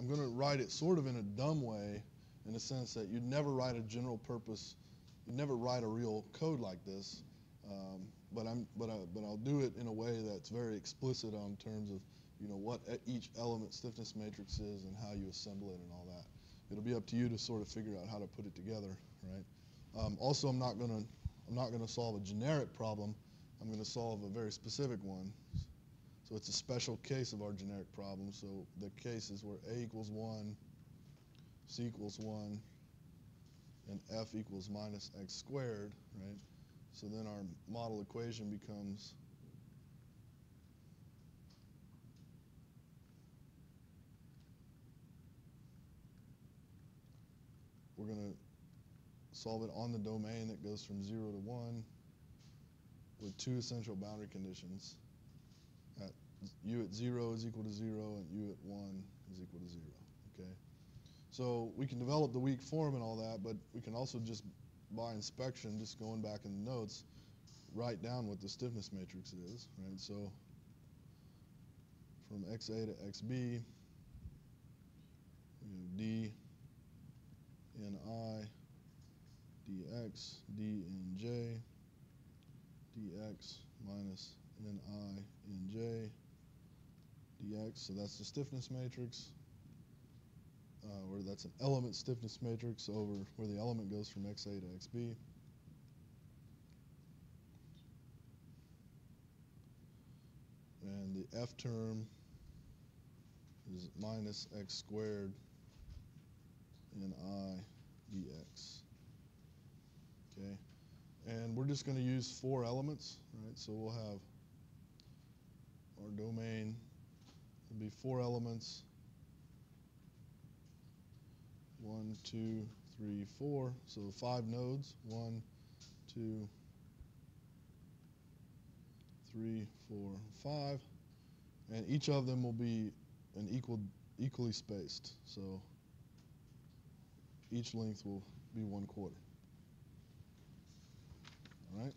going to write it sort of in a dumb way, in the sense that you'd never write a general purpose, you'd never write a real code like this, but I'll do it in a way that's very explicit on terms of what each element stiffness matrix is and how you assemble it and all that. It'll be up to you to sort of figure out how to put it together, right? Also, I'm not going to solve a generic problem. I'm going to solve a very specific one. So it's a special case of our generic problem. So the case is where A equals 1, C equals 1, and F equals minus x squared, right? So then our model equation becomes we're going to solve it on the domain that goes from 0 to 1 with two essential boundary conditions. At u at 0 is equal to 0 and u at 1 is equal to 0, okay? So we can develop the weak form and all that, but we can also just, by inspection, just going back in the notes, write down what the stiffness matrix is, right? So from XA to XB, we have D in I, dx, D in J, dx minus Ni in J, dx. So that's the stiffness matrix, or that's an element stiffness matrix over where the element goes from XA to XB. And the F term is minus x squared in I dx. Okay, and we're just going to use 4 elements, right? So we'll have our domain will be 4 elements. 1, 2, 3, 4. So 5 nodes. 1, 2, 3, 4, 5. And each of them will be equally spaced. So each length will be 1/4. All right?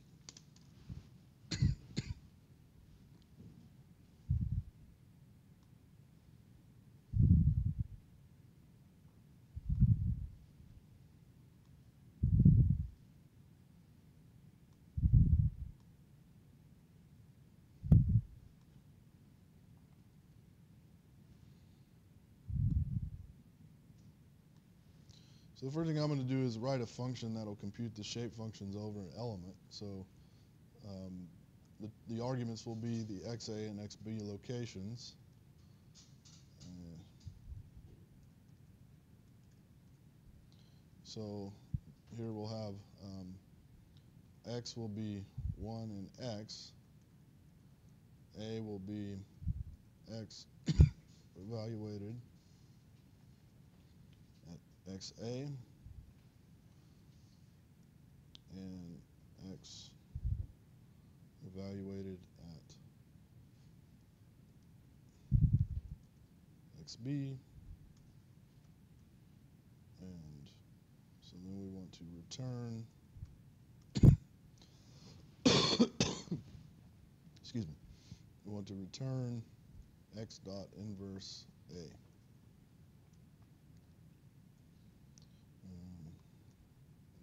So the first thing I'm going to do is write a function that will compute the shape functions over an element. So the arguments will be the XA and XB locations. So here we'll have X will be 1 in X. A will be X evaluated at XA and X evaluated at XB, and so then we want to return excuse me, we want to return X dot inverse A.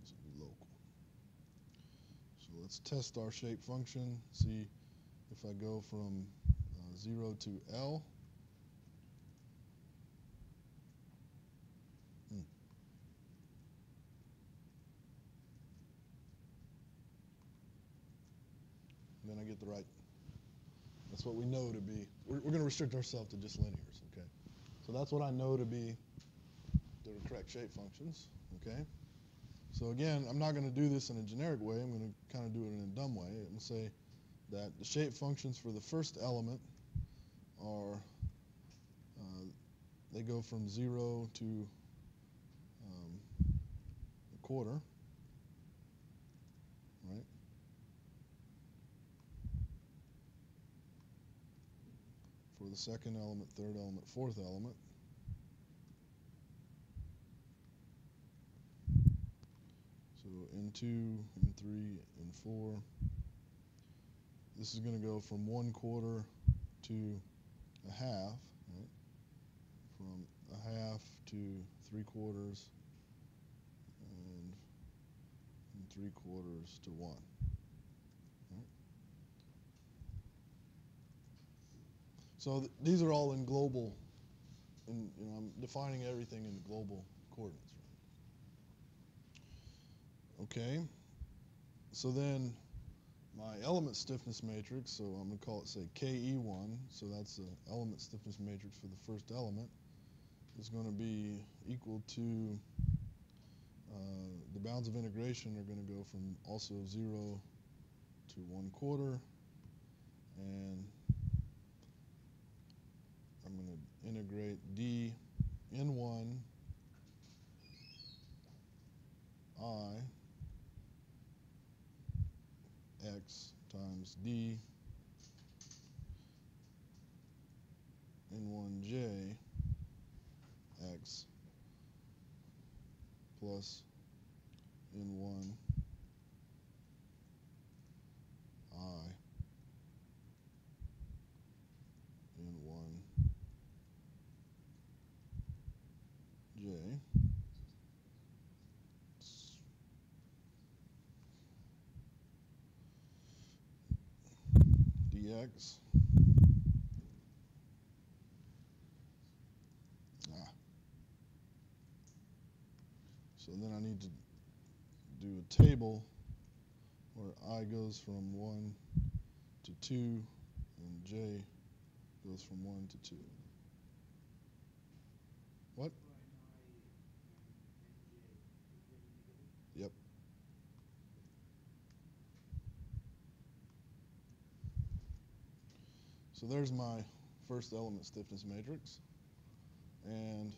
This will be local. So let's test our shape function, see if I go from 0 to L. Then I get the right, that's what we know to be, we're going to restrict ourselves to just linears, okay? So that's what I know to be the correct shape functions, okay? So again, I'm not going to do this in a generic way. I'm going to kind of do it in a dumb way. I'm going to say that the shape functions for the first element are, they go from 0 to a quarter, right? For the second element, third element, fourth element. So N2, N3, N4. This is going to go from 1/4 to a half, right? From a half to 3/4 and 3/4 to 1. Right? So these are all in global, I'm defining everything in global coordinates. Right? Okay, so then my element stiffness matrix, so I'm going to call it, say, KE1, so that's the element stiffness matrix for the first element, is going to be equal to, the bounds of integration are going to go from also 0 to 1/4, and I'm going to integrate d n1 I x times d n1j x plus n1 I n1 j dx. So then I need to do a table where I goes from 1 to 2 and j goes from 1 to 2. What? Yep. So there's my first element stiffness matrix, and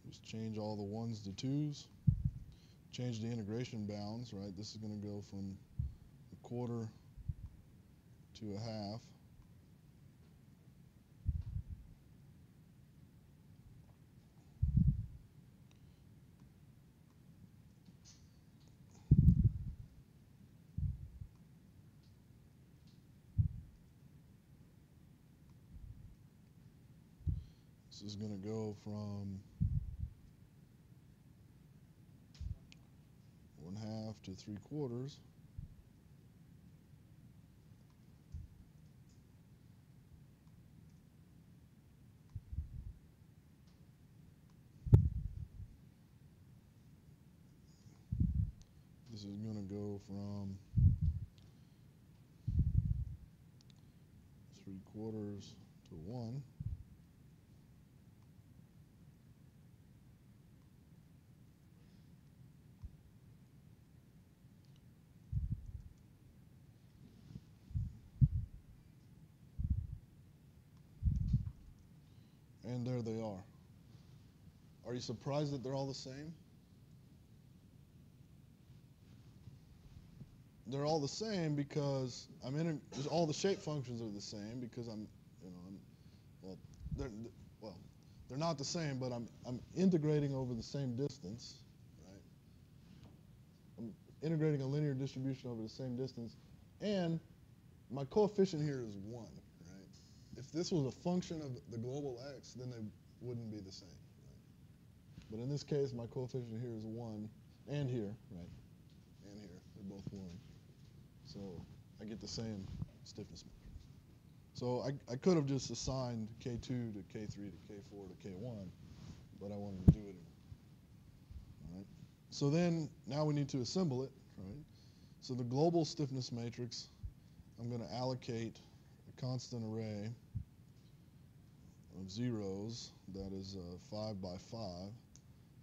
just change all the 1s to 2s, change the integration bounds, right? This is going to go from 1/4 to 1/2. This is going to go from 1/2 to 3/4. This is going to go from 3/4 to 1. And there they are. Are you surprised that they're all the same? They're all the same because all the shape functions are the same because they're not the same, but I'm integrating over the same distance, right? I'm integrating a linear distribution over the same distance, and my coefficient here is 1, right? If this was a function of the global x, then they wouldn't be the same, right? But in this case, my coefficient here is 1, and here, right? And here, they're both 1. So I get the same stiffness measure. So I could have just assigned K2 to K3 to K4 to K1, but I wanted to do it. All right. So then now we need to assemble it, right? So the global stiffness matrix, I'm going to allocate a constant array of zeros that is 5 by 5.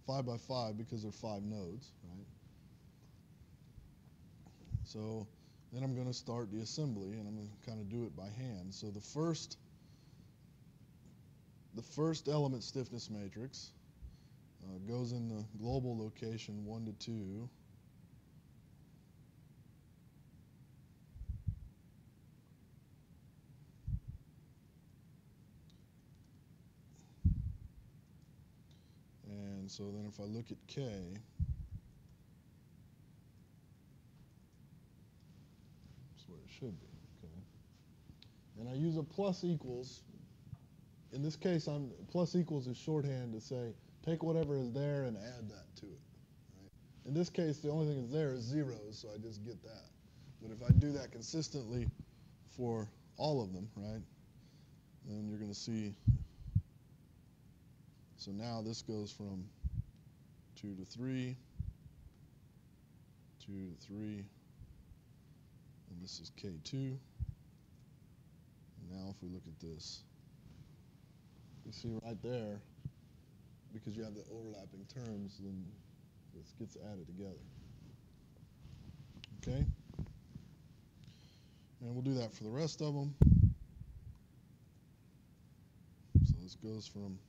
5 by 5 because there are 5 nodes, right? So then I'm going to start the assembly, and I'm going to kind of do it by hand. So the first element stiffness matrix goes in the global location 1 to 2. And so then if I look at K, That's where it should be, okay? And I use a plus equals. In this case, plus equals is shorthand to say, take whatever is there and add that to it, right? In this case, the only thing that's there is zeros, so I just get that. But if I do that consistently for all of them, right, then you're going to see, so now this goes from 2 to 3, 2 to 3, and this is K2. And now if we look at this, you see right there, because you have the overlapping terms, then this gets added together. Okay? And we'll do that for the rest of them. So this goes from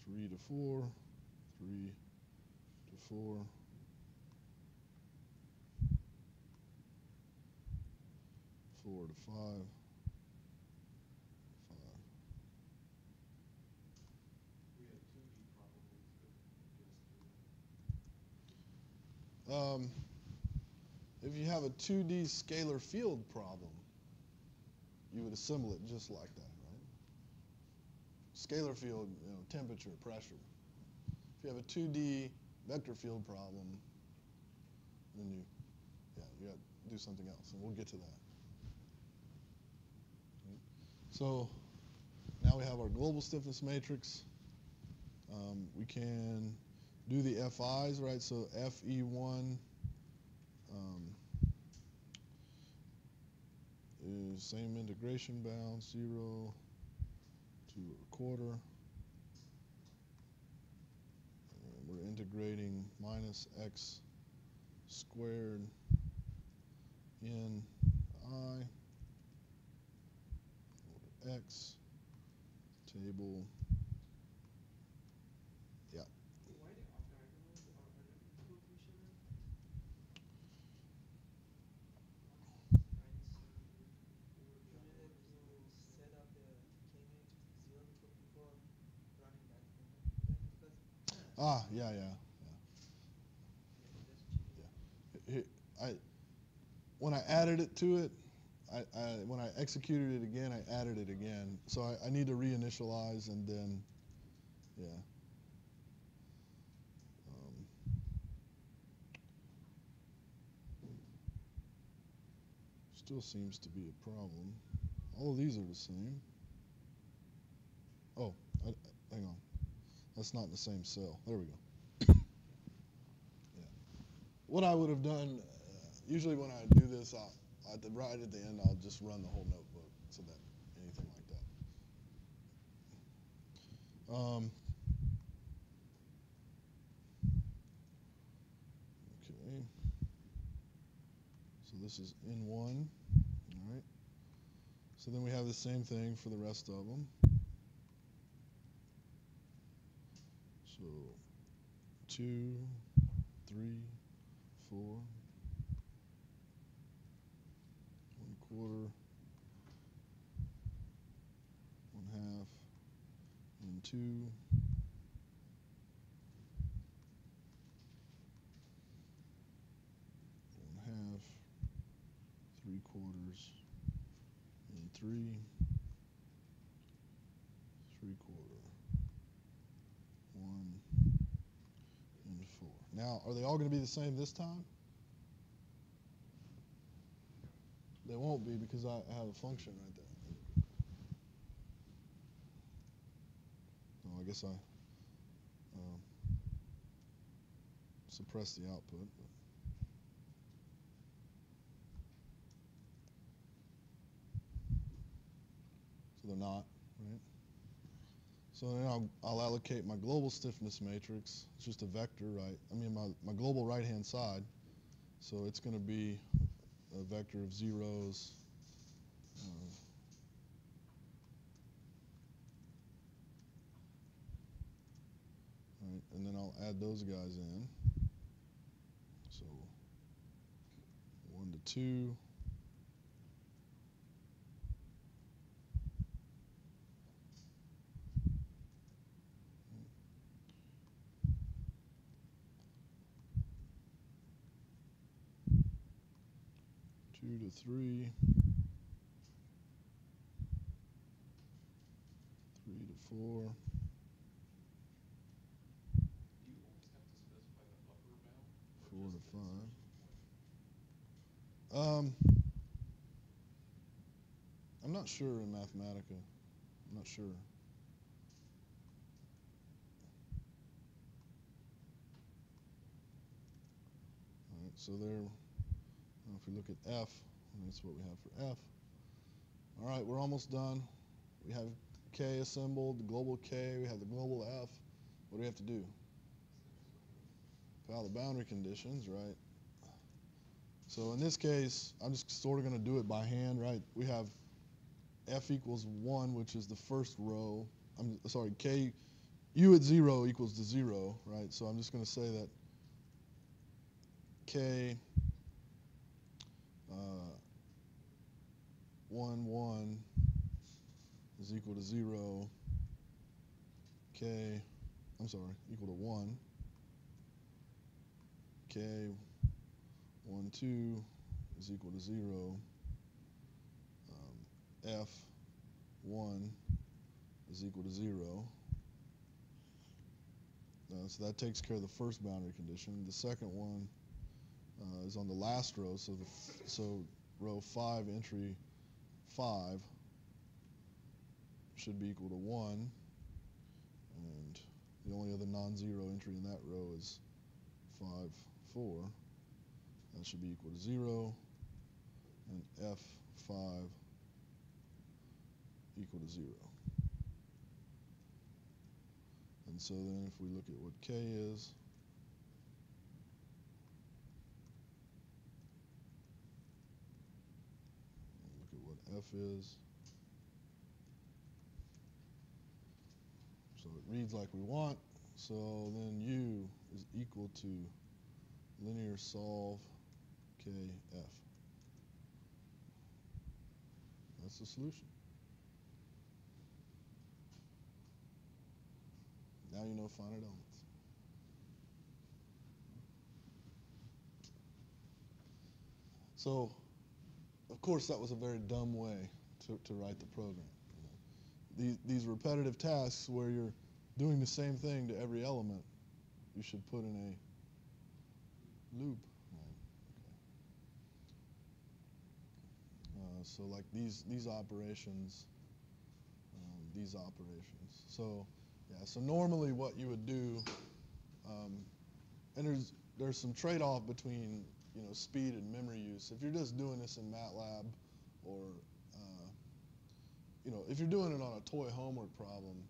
3 to 4, 3 to 4, 4 to 5, 5. If you have a 2D scalar field problem, you would assemble it just like that, right? Scalar field, temperature, pressure. If you have a 2D vector field problem, then you got to do something else, and we'll get to that. Okay. So now we have our global stiffness matrix. We can do the FIs, right? So FE1 is same integration bound, 0 to 1/4. And we're integrating minus x squared in I over x table. Yeah. Why the off diagonals are unequal to each other? Set up the k matrix 0 before running that command because Yeah. When I added it to it, when I executed it again, I added it again. So I need to reinitialize and then, yeah. Still seems to be a problem. All of these are the same. Oh, hang on. That's not in the same cell. There we go. Yeah. What I would have done, usually when I do this, right at the end, I'll just run the whole notebook so that anything like that. Okay. So this is N1. All right. So then we have the same thing for the rest of them. So 2, 3, 4, 1/4, 1/2, and 2. 1/2, 3/4, and 3, 3/4, 1, and 4. Now, are they all going to be the same this time? They won't be because I have a function right there. So I guess I suppress the output. So they're not, right? So then I'll allocate my global stiffness matrix. It's just a vector, right? I mean, my global right-hand side. So it's going to be a vector of zeros. Right, and then I'll add those guys in. So 1 to 2. 2 to 3, 3 to 4. Do you always have to specify the upper bound? Or 4 to just 5. insertion point? I'm not sure in Mathematica. I'm not sure. All right, so there, if we look at F, that's what we have for F. All right, we're almost done. We have K assembled, the global K, we have the global F. What do we have to do? File the boundary conditions, right? So in this case, I'm just sort of going to do it by hand, right? We have F equals 1, which is the first row. I'm sorry, K, U at 0 equals to 0, right? So I'm just going to say that K 1, 1 is equal to 0. K, I'm sorry, equal to 1. K 1, 2 is equal to 0. F 1 is equal to 0. So that takes care of the first boundary condition. The second one is on the last row. So row 5, entry 5 should be equal to 1. And the only other non-zero entry in that row is 5, 4. That should be equal to 0. And F5 equal to 0. And so then if we look at what K is, look at what F is. So it reads like we want. So then U is equal to linear solve KF. That's the solution. Now you know finite elements. So, of course, that was a very dumb way to write the program. These repetitive tasks where you're doing the same thing to every element, you should put in a loop. Right? Okay. So like these operations, these operations. So yeah. So normally what you would do, and there's some trade-off between speed and memory use. If you're just doing this in MATLAB, or if you're doing it on a toy homework problem,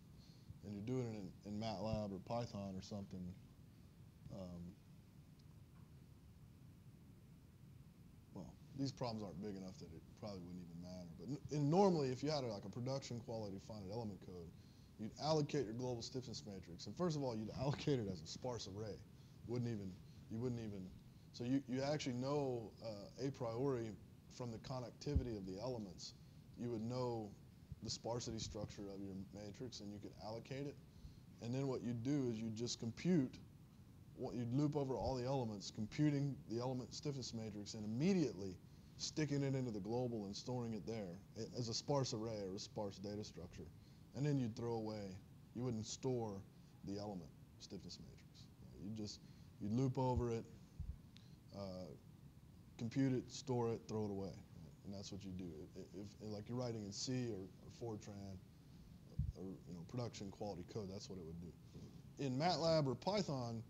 and you're doing it in MATLAB or Python or something, well, these problems aren't big enough that it probably wouldn't even matter. But normally, if you had like a production quality finite element code, you'd allocate your global stiffness matrix. And first of all, you'd allocate it as a sparse array. You wouldn't even. So you actually know a priori from the connectivity of the elements, you would know the sparsity structure of your matrix, and you could allocate it. And then what you'd do is you'd just compute. You'd loop over all the elements, computing the element stiffness matrix, and immediately sticking it into the global and storing it there as a sparse array or a sparse data structure. And then you'd throw away. You wouldn't store the element stiffness matrix. You'd loop over it, compute it, store it, throw it away. And that's what you do. If like you're writing in C or Fortran or production quality code, that's what it would do. In MATLAB or Python,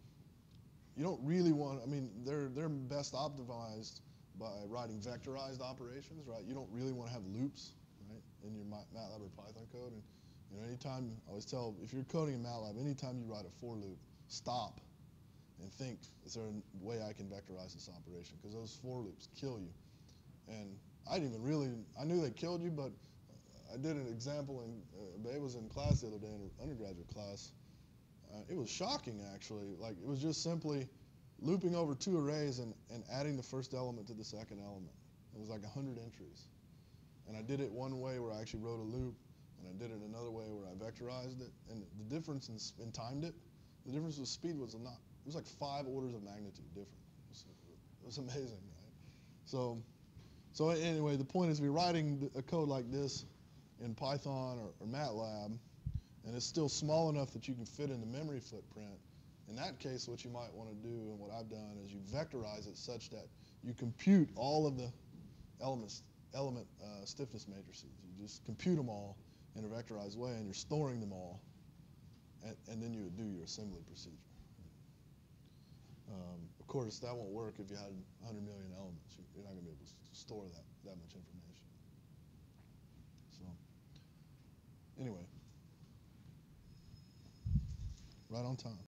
you don't really want. I mean, they're best optimized by writing vectorized operations, right? You don't really want to have loops, right, in your MATLAB or Python code. And anytime I always tell, if you're coding in MATLAB, anytime you write a for loop, stop and think, is there a way I can vectorize this operation? Because those for loops kill you. And I knew they killed you, but I did an example, and Babe was in class the other day, in an undergraduate class. It was shocking, actually. Like, it was just simply looping over two arrays and adding the first element to the second element. It was like 100 entries. And I did it one way where I actually wrote a loop, and I did it another way where I vectorized it. And the difference in timed it, the difference with speed was not. It was like 5 orders of magnitude different. It was amazing, right? So So anyway, the point is, if you're writing a code like this in Python or MATLAB, and it's still small enough that you can fit in the memory footprint, in that case, what you might want to do, and what I've done, is you vectorize it such that you compute all of the element stiffness matrices. You just compute them all in a vectorized way, and you're storing them all, and then you would do your assembly procedure. Of course, that won't work if you had 100 million elements. You're not going to be able to store that much information. So, anyway, right on time.